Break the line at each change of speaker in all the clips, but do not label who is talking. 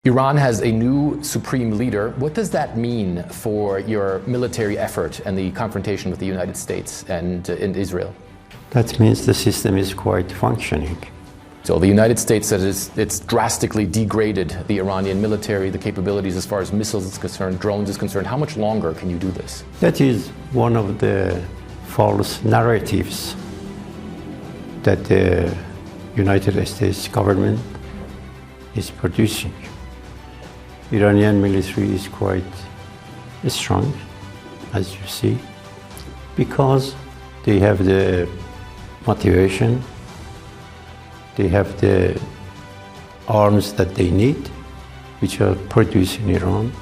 Iran has a new supreme leader. What does that mean for your military effort and the confrontation with the United States and Israel?
That means the system is quite functioning.
So the United States says it's drastically degraded the Iranian military, the capabilities as far as missiles is concerned, drones is concerned. How much longer can you do this?
That is one of the false narratives that the United States government is producing. Iranian military is quite strong, as you see, because they have the motivation, they have the arms that they need, which are produced in Iran.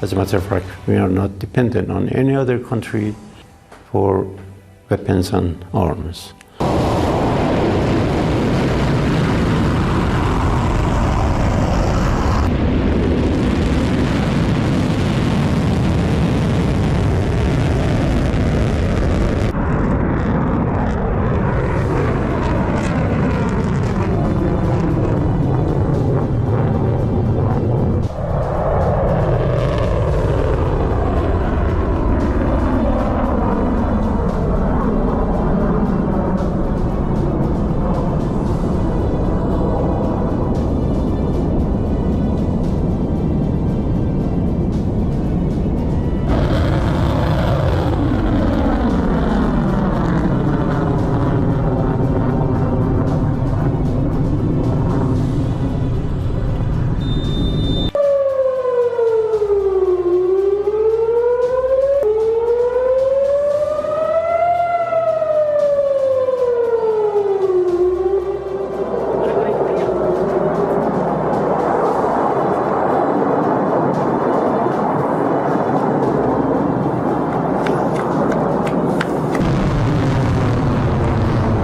As a matter of fact, we are not dependent on any other country for weapons and arms.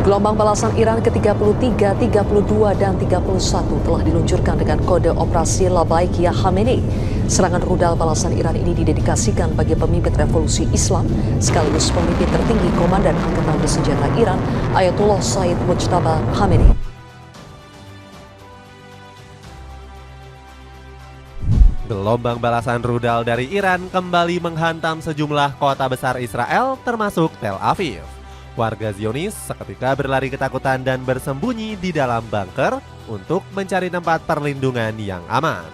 Gelombang balasan Iran ke-33, 32, dan 31 telah diluncurkan dengan kode operasi Labaik Ya Khamenei. Serangan rudal balasan Iran ini didedikasikan bagi pemimpin revolusi Islam, sekaligus pemimpin tertinggi Komandan Angkatan Bersenjata Iran, Ayatollah Said Mojtaba Khamenei.
Gelombang balasan rudal dari Iran kembali menghantam sejumlah kota besar Israel, termasuk Tel Aviv. Warga Zionis seketika berlari ketakutan dan bersembunyi di dalam bunker untuk mencari tempat perlindungan yang aman.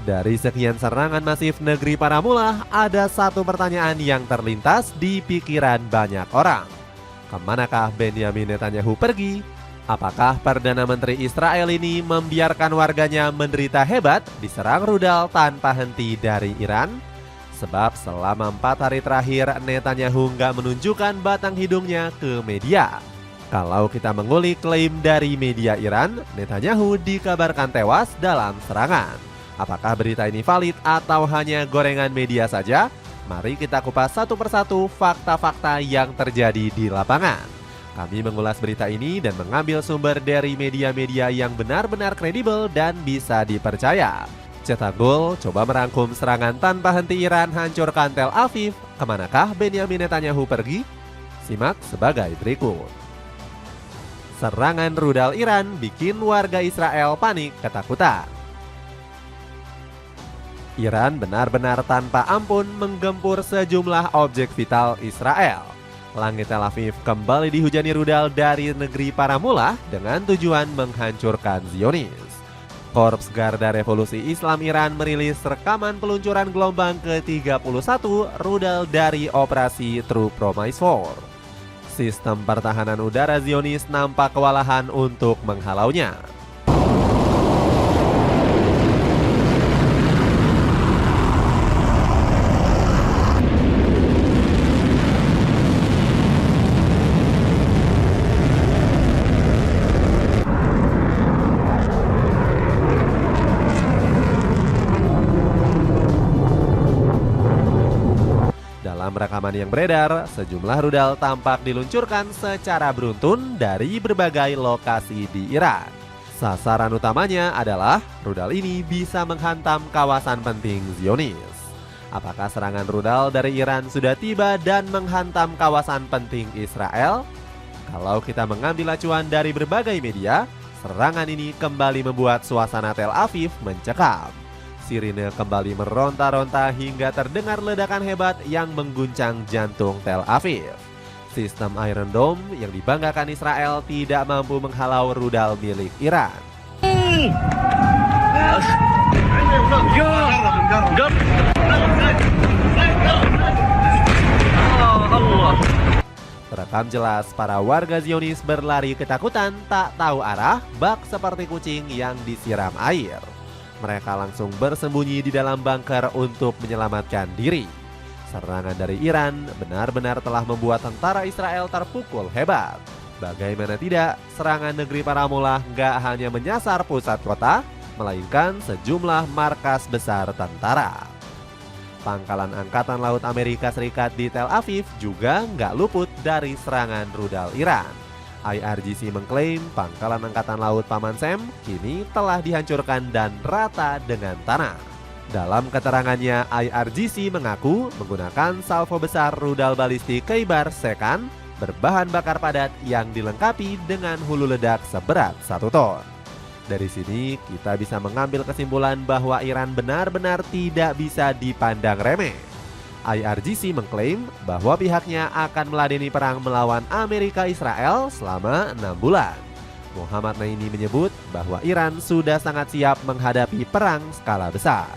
Dari sekian serangan masif negeri para mullah, ada satu pertanyaan yang terlintas di pikiran banyak orang. Kemanakah Benyamin Netanyahu pergi? Apakah Perdana Menteri Israel ini membiarkan warganya menderita hebat diserang rudal tanpa henti dari Iran? Sebab selama 4 hari terakhir Netanyahu nggak menunjukkan batang hidungnya ke media. Kalau kita mengulik klaim dari media Iran, Netanyahu dikabarkan tewas dalam serangan. Apakah berita ini valid atau hanya gorengan media saja? Mari kita kupas satu persatu fakta-fakta yang terjadi di lapangan. Kami mengulas berita ini dan mengambil sumber dari media-media yang benar-benar kredibel dan bisa dipercaya. Cetak Gol coba merangkum serangan tanpa henti Iran hancurkan Tel Aviv. Kemanakah Benyamin Netanyahu pergi? Simak sebagai berikut. Serangan rudal Iran bikin warga Israel panik ketakutan. Iran benar-benar tanpa ampun menggempur sejumlah objek vital Israel. Langit Tel Aviv kembali dihujani rudal dari negeri para mullah dengan tujuan menghancurkan Zionis. Korps Garda Revolusi Islam Iran merilis rekaman peluncuran gelombang ke-31 rudal dari operasi True Promise 4. Sistem pertahanan udara Zionis nampak kewalahan untuk menghalaunya. Dalam rekaman yang beredar, sejumlah rudal tampak diluncurkan secara beruntun dari berbagai lokasi di Iran. Sasaran utamanya adalah rudal ini bisa menghantam kawasan penting Zionis. Apakah serangan rudal dari Iran sudah tiba dan menghantam kawasan penting Israel? Kalau kita mengambil acuan dari berbagai media, Serangan ini kembali membuat suasana Tel Aviv mencekam. Sirine kembali meronta-ronta hingga terdengar ledakan hebat yang mengguncang jantung Tel Aviv. Sistem Iron Dome yang dibanggakan Israel tidak mampu menghalau rudal milik Iran. Terekam jelas para warga Zionis berlari ketakutan tak tahu arah, bak seperti kucing yang disiram air. Mereka langsung bersembunyi di dalam bunker untuk menyelamatkan diri. Serangan dari Iran benar-benar telah membuat tentara Israel terpukul hebat. Bagaimana tidak, serangan negeri para mullah nggak hanya menyasar pusat kota, melainkan sejumlah markas besar tentara. Pangkalan Angkatan Laut Amerika Serikat di Tel Aviv juga nggak luput dari serangan rudal Iran. IRGC mengklaim Pangkalan Angkatan Laut Paman Sam kini telah dihancurkan dan rata dengan tanah. Dalam keterangannya, IRGC mengaku menggunakan salvo besar rudal balistik Khaybar Sekan berbahan bakar padat yang dilengkapi dengan hulu ledak seberat 1 ton. Dari sini kita bisa mengambil kesimpulan bahwa Iran benar-benar tidak bisa dipandang remeh. IRGC mengklaim bahwa pihaknya akan meladeni perang melawan Amerika Israel selama 6 bulan. Muhammad Naini menyebut bahwa Iran sudah sangat siap menghadapi perang skala besar.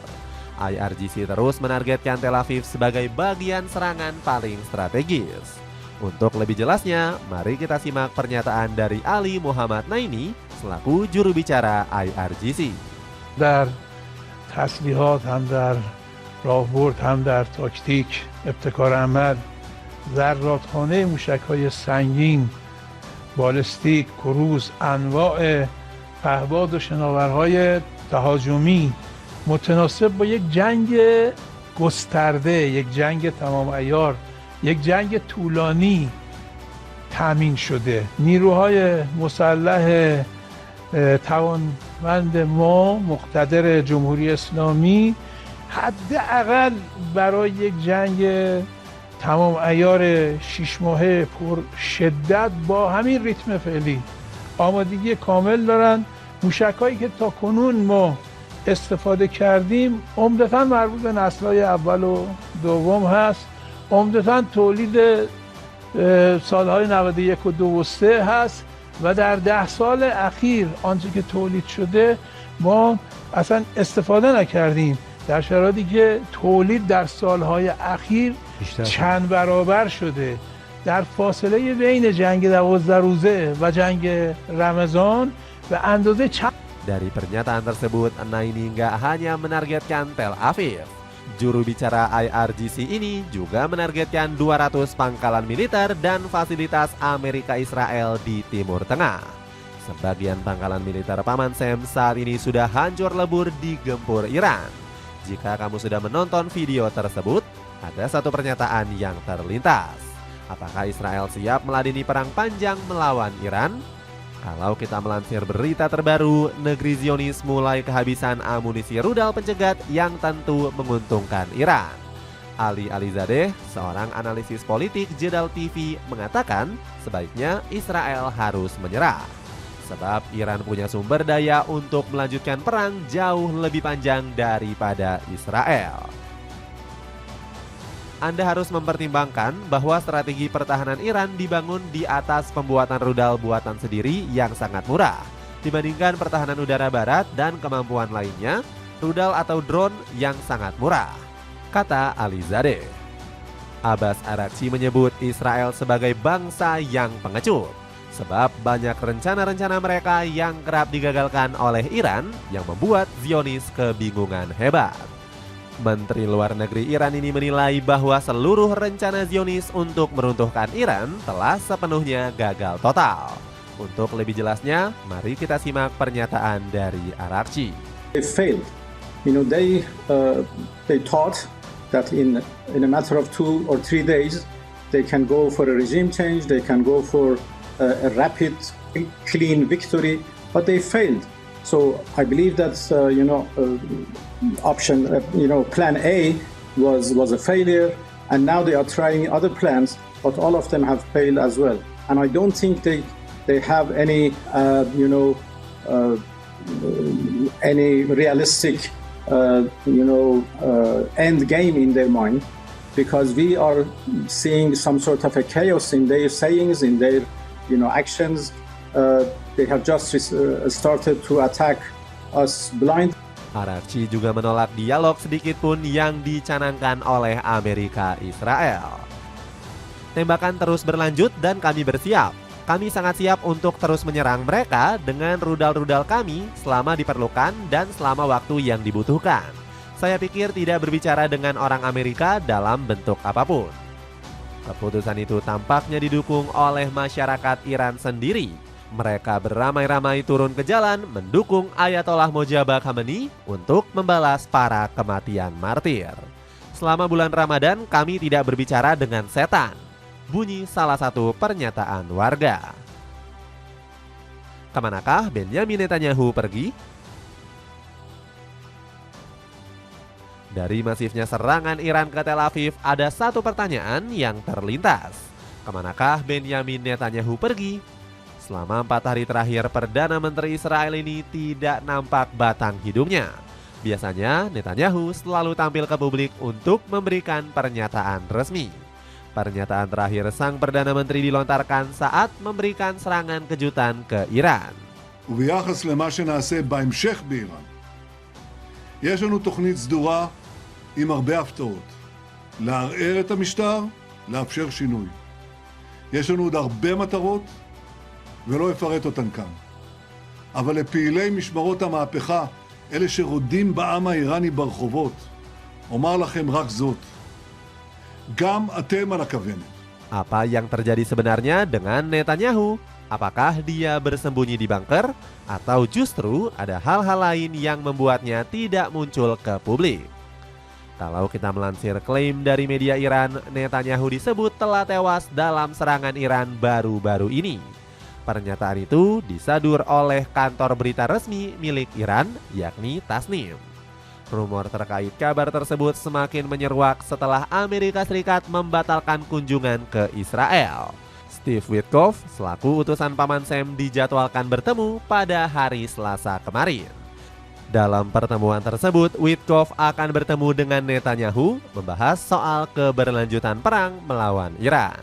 IRGC terus menargetkan Tel Aviv sebagai bagian serangan paling strategis. Untuk lebih jelasnya, mari kita simak pernyataan dari Ali Muhammad Naini selaku juru bicara IRGC.
در تسلیحات هم در راهبرد هم در تاکتیک ابتکار عمل ذراتخانه موشک‌های سنگین بالستیک کروز انواع پهباد و شناورهای تهاجمی متناسب با یک جنگ گسترده، یک جنگ تمام عیار، یک جنگ طولانی تامین شده. نیروهای مسلح توانمند ما مقتدر جمهوری اسلامی حداقل برای یک جنگ تمام عیار 6 ماهه پر شدت با همین ریتم فعلی آمادگی کامل دارن. موشک‌هایی که تا کنون ما استفاده کردیم عمدتاً مربوط به نسل‌های اول و دوم هست، عمدتاً تولید سالهای 91 و 2 و 3 هست و در 10 سال اخیر آنچه که تولید شده ما اصلا استفاده نکردیم، در شرایطی که تولید در سالهای اخیر چند برابر شده. در فاصله بین جنگ 12 روزه و جنگ رمضان به اندازه چند.
Dari pernyataan tersebut, Naini nggak hanya menargetkan Tel Aviv. Juru bicara IRGC ini juga menargetkan 200 pangkalan militer dan fasilitas Amerika Israel di Timur Tengah. Sebagian pangkalan militer Paman Sam saat ini sudah hancur lebur digempur Iran. Jika kamu sudah menonton video tersebut, ada satu pernyataan yang terlintas. Apakah Israel siap meladeni perang panjang melawan Iran? Kalau kita melansir berita terbaru, negeri Zionis mulai kehabisan amunisi rudal pencegat yang tentu menguntungkan Iran. Ali Alizadeh, seorang analisis politik Jedal TV, mengatakan sebaiknya Israel harus menyerah. Sebab Iran punya sumber daya untuk melanjutkan perang jauh lebih panjang daripada Israel. Anda harus mempertimbangkan bahwa strategi pertahanan Iran dibangun di atas pembuatan rudal buatan sendiri yang sangat murah dibandingkan pertahanan udara barat dan kemampuan lainnya, rudal atau drone yang sangat murah, kata Alizadeh. Abbas Araghchi menyebut Israel sebagai bangsa yang pengecut, sebab banyak rencana-rencana mereka yang kerap digagalkan oleh Iran yang membuat Zionis kebingungan hebat. Menteri Luar Negeri Iran ini menilai bahwa seluruh rencana Zionis untuk meruntuhkan Iran telah sepenuhnya gagal total. Untuk lebih jelasnya, mari kita simak pernyataan dari Araghchi.
They failed. They thought that in a matter of 2 or 3 days they can go for a regime change, they can go for a rapid, clean victory, but they failed. So I believe that option, plan A was a failure, and now they are trying other plans, but all of them have failed as well. And I don't think they have any any realistic, end game in their mind, because we are seeing some sort of a chaos in their sayings, in their, actions. They have just started to attack us blind.
Arakci juga menolak dialog sedikit pun yang dicanangkan oleh Amerika Israel. Tembakan terus berlanjut dan kami bersiap. Kami sangat siap untuk terus menyerang mereka dengan rudal-rudal kami selama diperlukan dan selama waktu yang dibutuhkan. Saya pikir tidak berbicara dengan orang Amerika dalam bentuk apapun. Keputusan itu tampaknya didukung oleh masyarakat Iran sendiri. Mereka beramai-ramai turun ke jalan mendukung Ayatollah Mojtaba Khamenei untuk membalas para kematian martir. Selama bulan Ramadan kami tidak berbicara dengan setan, bunyi salah satu pernyataan warga. Kemanakah Benyamin Netanyahu pergi? Dari masifnya serangan Iran ke Tel Aviv, ada satu pertanyaan yang terlintas. Kemanakah Benyamin Netanyahu pergi? Selama 4 hari terakhir, Perdana Menteri Israel ini tidak nampak batang hidungnya. Biasanya Netanyahu selalu tampil ke publik untuk memberikan pernyataan resmi. Pernyataan terakhir sang Perdana Menteri dilontarkan saat memberikan serangan kejutan ke Iran.
וביחס למה שנעשה בהמשך באיראן, יש לנו תוכנית סדורה עם הרבה הפתעות. לערער את המשטר, לאפשר שינוי. יש לנו עוד הרבה מטרות, ולא אפרט אותן כאן. אבל לפעילי משמרות המהפכה, אלה שרודים בעם האיראני ברחובות, אומר לכם רק זאת. גם אתם על הכוונת.
Apa yang terjadi sebenarnya dengan Netanyahu? Apakah dia bersembunyi di bunker? Atau justru ada hal-hal lain yang membuatnya tidak muncul ke publik? Kalau kita melansir klaim dari media Iran, Netanyahu disebut telah tewas dalam serangan Iran baru-baru ini. Pernyataan itu disadur oleh kantor berita resmi milik Iran, yakni Tasnim. Rumor terkait kabar tersebut semakin menyeruak setelah Amerika Serikat membatalkan kunjungan ke Israel. Steve Witkoff selaku utusan Paman Sam dijadwalkan bertemu pada hari Selasa kemarin. Dalam pertemuan tersebut, Witkoff akan bertemu dengan Netanyahu membahas soal keberlanjutan perang melawan Iran.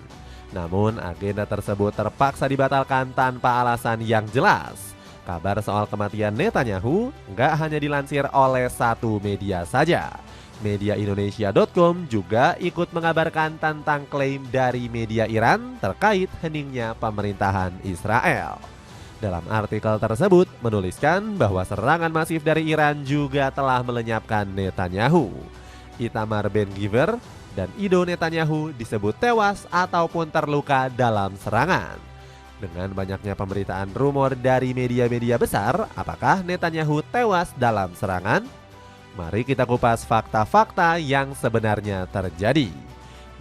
Namun agenda tersebut terpaksa dibatalkan tanpa alasan yang jelas. Kabar soal kematian Netanyahu nggak hanya dilansir oleh satu media saja. Media Indonesia.com juga ikut mengabarkan tentang klaim dari media Iran terkait heningnya pemerintahan Israel. Dalam artikel tersebut menuliskan bahwa serangan masif dari Iran juga telah melenyapkan Netanyahu. Itamar Ben-Gvir dan Ido Netanyahu disebut tewas ataupun terluka dalam serangan. Dengan banyaknya pemberitaan rumor dari media-media besar, apakah Netanyahu tewas dalam serangan? Mari kita kupas fakta-fakta yang sebenarnya terjadi.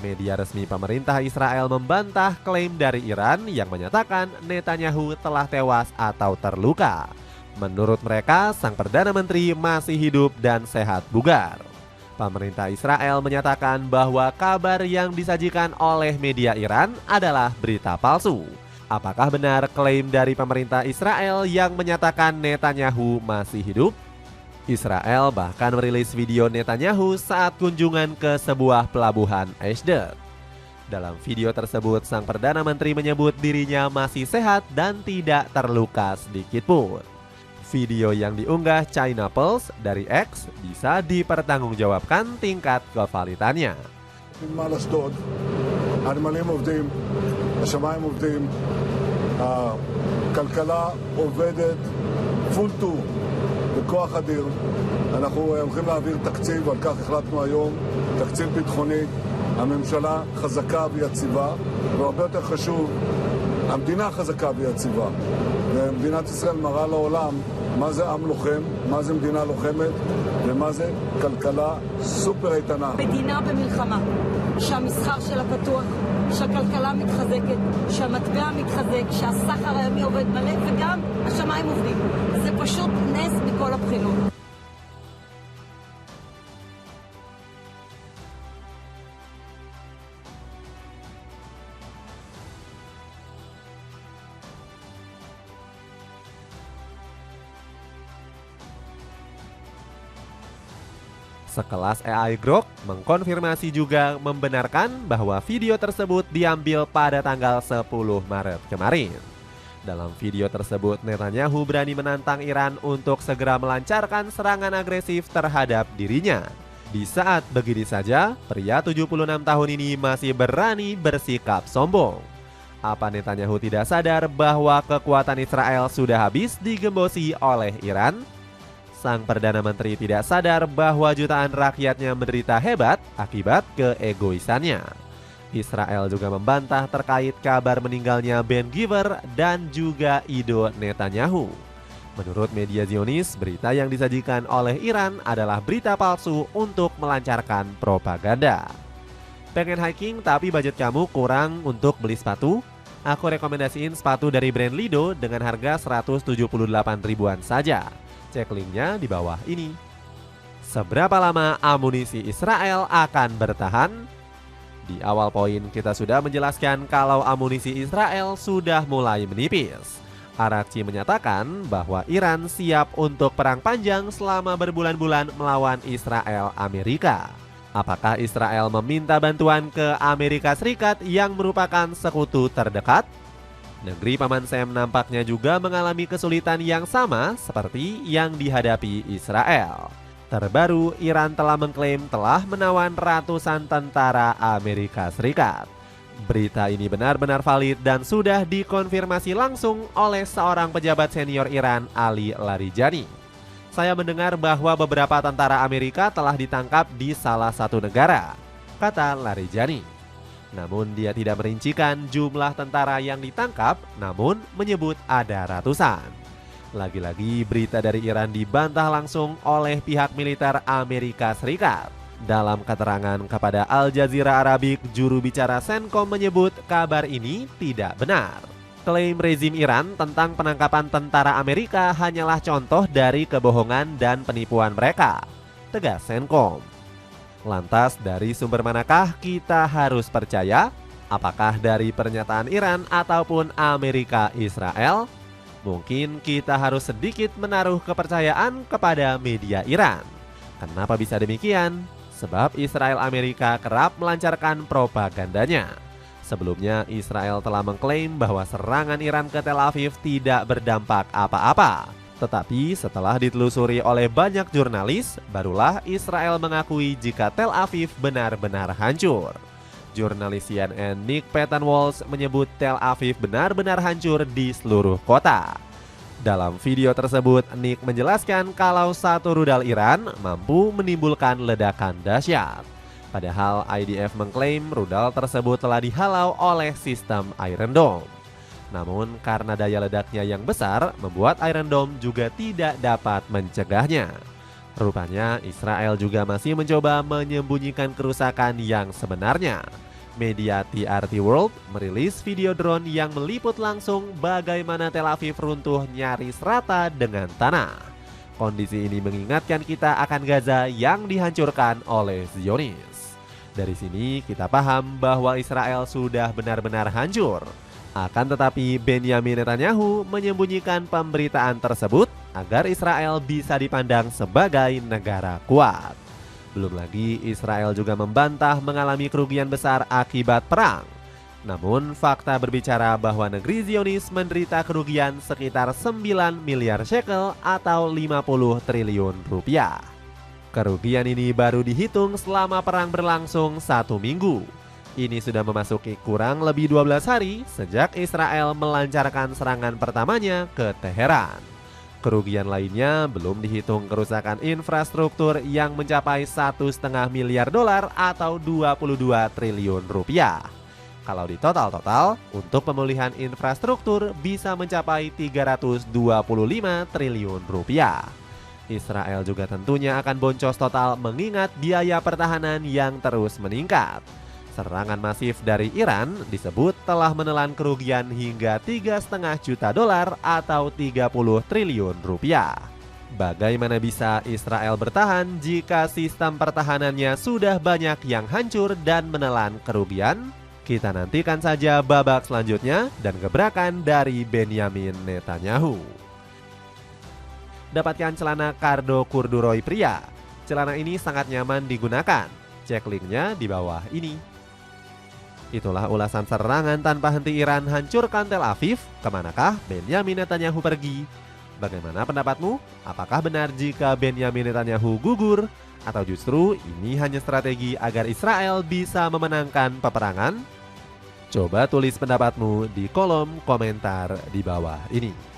Media resmi pemerintah Israel membantah klaim dari Iran yang menyatakan Netanyahu telah tewas atau terluka. Menurut mereka, sang Perdana Menteri masih hidup dan sehat bugar. Pemerintah Israel menyatakan bahwa kabar yang disajikan oleh media Iran adalah berita palsu. Apakah benar klaim dari pemerintah Israel yang menyatakan Netanyahu masih hidup? Israel bahkan merilis video Netanyahu saat kunjungan ke sebuah pelabuhan Ashdod. Dalam video tersebut, sang Perdana Menteri menyebut dirinya masih sehat dan tidak terluka sedikit pun. Video yang diunggah China Pulse dari X bisa dipertanggungjawabkan tingkat kevalitannya.
נמל אשדוד, הנמלים עובדים, השמיים עובדים, הכלכלה עובדת פול טור, בכוח אדיר. אנחנו הולכים להעביר תקציב, על כך החלטנו היום, תקציב ביטחוני. הממשלה חזקה ויציבה, והרבה יותר חשוב, המדינה חזקה ויציבה. ומדינת ישראל מראה לעולם מה זה עם לוחם, מה זה מדינה לוחמת ומה זה כלכלה סופר איתנה.
מדינה במלחמה, שהמסחר שלה פתוח, שהכלכלה מתחזקת, שהמטבע מתחזק, שהסחר הימי עובד מלא וגם השמיים עובדים. זה פשוט נס מכל הבחינות.
Sekelas AI Grok mengkonfirmasi juga membenarkan bahwa video tersebut diambil pada tanggal 10 Maret kemarin. Dalam video tersebut, Netanyahu berani menantang Iran untuk segera melancarkan serangan agresif terhadap dirinya. Di saat begini saja, pria 76 tahun ini masih berani bersikap sombong. Apa Netanyahu tidak sadar bahwa kekuatan Israel sudah habis digembosi oleh Iran? Sang Perdana Menteri tidak sadar bahwa jutaan rakyatnya menderita hebat akibat keegoisannya. Israel juga membantah terkait kabar meninggalnya Ben Gvir dan juga Ido Netanyahu. Menurut media Zionis, berita yang disajikan oleh Iran adalah berita palsu untuk melancarkan propaganda. Pengen hiking tapi budget kamu kurang untuk beli sepatu? Aku rekomendasiin sepatu dari brand Lido dengan harga 178 ribuan saja. Cek linknya di bawah ini. Seberapa lama amunisi Israel akan bertahan? Di awal poin kita sudah menjelaskan kalau amunisi Israel sudah mulai menipis. Arakci menyatakan bahwa Iran siap untuk perang panjang selama berbulan-bulan melawan Israel Amerika. Apakah Israel meminta bantuan ke Amerika Serikat yang merupakan sekutu terdekat? Negeri Paman Sam nampaknya juga mengalami kesulitan yang sama seperti yang dihadapi Israel. Terbaru, Iran telah mengklaim telah menawan ratusan tentara Amerika Serikat. Berita ini benar-benar valid dan sudah dikonfirmasi langsung oleh seorang pejabat senior Iran, Ali Larijani. Saya mendengar bahwa beberapa tentara Amerika telah ditangkap di salah satu negara, kata Larijani. Namun dia tidak merincikan jumlah tentara yang ditangkap, namun menyebut ada ratusan. Lagi-lagi berita dari Iran dibantah langsung oleh pihak militer Amerika Serikat. Dalam keterangan kepada Al Jazeera Arabic, juru bicara Centcom menyebut kabar ini tidak benar. Klaim rezim Iran tentang penangkapan tentara Amerika hanyalah contoh dari kebohongan dan penipuan mereka, tegas Centcom. Lantas dari sumber manakah kita harus percaya? Apakah dari pernyataan Iran ataupun Amerika Israel? Mungkin kita harus sedikit menaruh kepercayaan kepada media Iran. Kenapa bisa demikian? Sebab Israel Amerika kerap melancarkan propagandanya. Sebelumnya Israel telah mengklaim bahwa serangan Iran ke Tel Aviv tidak berdampak apa-apa. Tetapi setelah ditelusuri oleh banyak jurnalis, barulah Israel mengakui jika Tel Aviv benar-benar hancur. Jurnalis CNN Nick Paton-Walsh menyebut Tel Aviv benar-benar hancur di seluruh kota. Dalam video tersebut, Nick menjelaskan kalau satu rudal Iran mampu menimbulkan ledakan dahsyat. Padahal IDF mengklaim rudal tersebut telah dihalau oleh sistem Iron Dome. Namun karena daya ledaknya yang besar, membuat Iron Dome juga tidak dapat mencegahnya. Rupanya Israel juga masih mencoba menyembunyikan kerusakan yang sebenarnya. Media TRT World merilis video drone yang meliput langsung bagaimana Tel Aviv runtuh nyaris rata dengan tanah. Kondisi ini mengingatkan kita akan Gaza yang dihancurkan oleh Zionis. Dari sini kita paham bahwa Israel sudah benar-benar hancur. Akan tetapi Benyamin Netanyahu menyembunyikan pemberitaan tersebut agar Israel bisa dipandang sebagai negara kuat. Belum lagi Israel juga membantah mengalami kerugian besar akibat perang. Namun fakta berbicara bahwa negeri Zionis menderita kerugian sekitar 9 miliar shekel atau 50 triliun rupiah. Kerugian ini baru dihitung selama perang berlangsung 1 minggu. Ini sudah memasuki kurang lebih 12 hari sejak Israel melancarkan serangan pertamanya ke Teheran. Kerugian lainnya belum dihitung kerusakan infrastruktur yang mencapai 1,5 miliar dolar atau 22 triliun rupiah. Kalau di total untuk pemulihan infrastruktur bisa mencapai 325 triliun rupiah. Israel juga tentunya akan boncos total mengingat biaya pertahanan yang terus meningkat. Serangan masif dari Iran disebut telah menelan kerugian hingga 3,5 juta dolar atau 30 triliun rupiah. Bagaimana bisa Israel bertahan jika sistem pertahanannya sudah banyak yang hancur dan menelan kerugian? Kita nantikan saja babak selanjutnya dan gebrakan dari Benyamin Netanyahu. Dapatkan celana Cardo Corduroy pria. celana ini sangat nyaman digunakan. Cek linknya di bawah ini. Itulah ulasan serangan tanpa henti Iran hancurkan Tel Aviv. Kemanakah Benyamin Netanyahu pergi? Bagaimana pendapatmu? Apakah benar jika Benyamin Netanyahu gugur? Atau justru ini hanya strategi agar Israel bisa memenangkan peperangan? Coba tulis pendapatmu di kolom komentar di bawah ini.